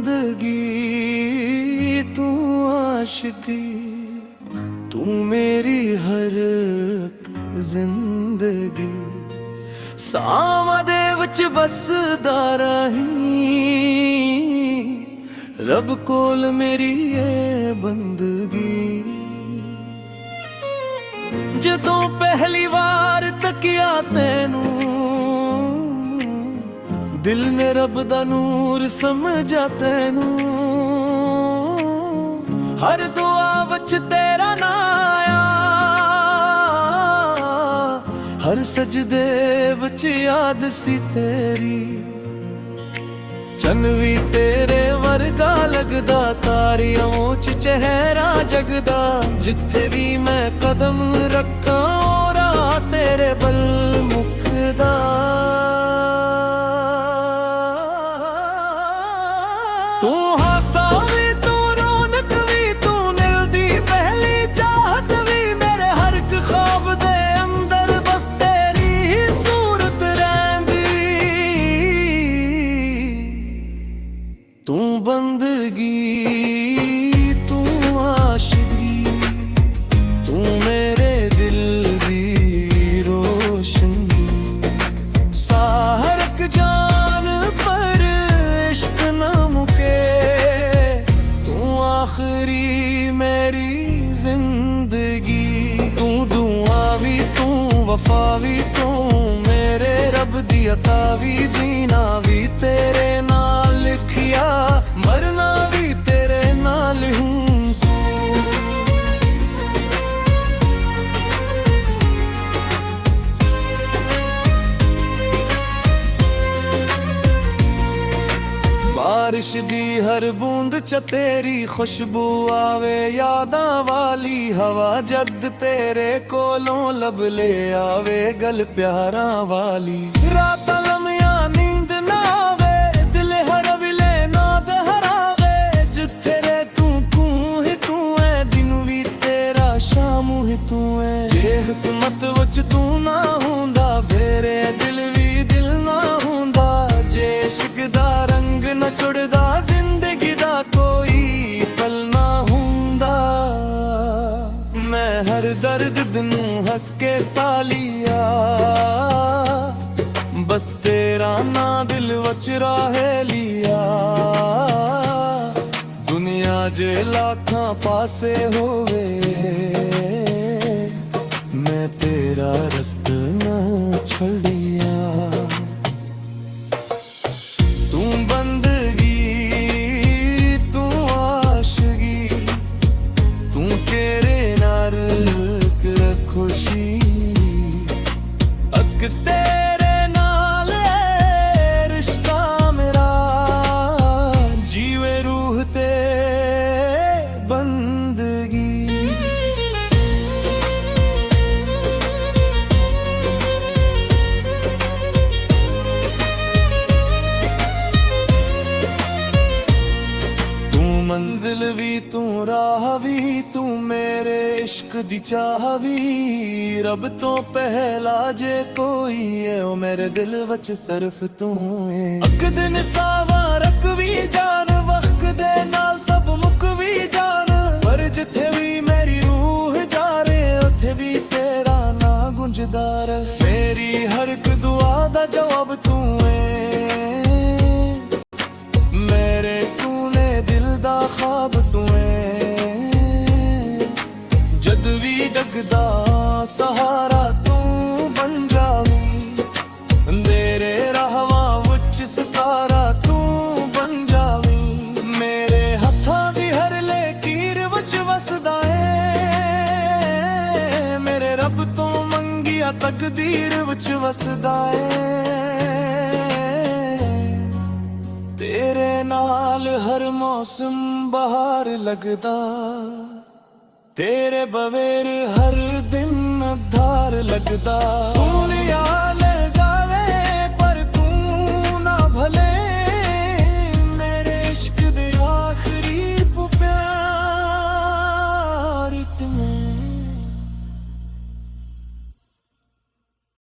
बंदगी तू आशिकी, तू मेरी हर जिंदगी। सावां दे विच बसदा रही, रब कोल मेरी ये बंदगी। जदों पहली वार तकिया तैनू, दिल ने रब दा नूर समझा तैनू। हर दुआ विच तेरा नाम आया, हर सजदे विच याद सी तेरी। चन भी तेरे वर्गा लगदा, तारियां च चेहरा जगदा। जिथे भी मैं कदम रखा ओरा तेरे बल मुकदा। तू हासा भी तू रौनक भी, तू दिल दी पहली चाहत भी। मेरे हर एक ख्वाब दे अंदर बस तेरी ही सूरत रहिंदी। तू बंदगी तू आशिकी, तू मेरे दिल दी रोशनी। साहरक जान पर इश्क न मुके, तू आखिरी मेरी जिंदगी। तू दुआ भी तू वफा भी, तू मेरे रब दी अता भी। जीना भी तेरे नाल लिखिया, मरना भी तेरे नाल हूँ। बारिश दी हर बूंद च तेरी खुशबू आवे, यादां वाली हवा जद तेरे कोलों लब ले आवे। गल प्यारां वाली रात लम्या नींद ना आवे, दिल हड़विले ना दहरावे। जिथे रे तू ही तू है, दिन भी तेरा शाम ही तू है। जे किस्मत विच तू ना हुंदा, फेरे दिल भी दिल ना हुंदा। जे इश्क दा रंग न चुड़दा, जिंदगी दा कोई पल ना हुंदा। मैं हर दर्द नू हंस के सालिया, बस तेरा ना दिल वच राहे लिया। दुनिया जे लाखां पासे होवे, मैं तेरा रस्त ना छड़िया। तू बंदगी तू आशिकी, तू तेरे नाल खुशी। अग तेरे नाल रिश्ता मेरा, जीवे रूह ते बंदगी। मंजिल भी तू राह भी, तू मेरे इश्क दी चाह भी। रब तो पहला जे कोई है, ओ मेरे दिल वच सिर्फ तू है। अक दिन सावा रख भी जान, वक्त दे नाल सब मुक भी जान। पर जिथे भी मेरी रूह जा रे, उथे भी तेरा ना गुंजदा रहे। मेरी हर एक दुआ दा जवाब तू है, मेरे सोने दिल दा ख्वाब तू है। जद भी डगदा सहारा तू बन जावी, तेरे राहवां विच सितारा तू बन जावी। मेरे हत्थां दी हर लकीर विच वसदा है, मेरे रब तो मंगिया तकदीर विच वसदा है। तेरे नाल हर मौसम बहार लगदा, तेरे बगैर हर दिन धार लगदा। दुनिया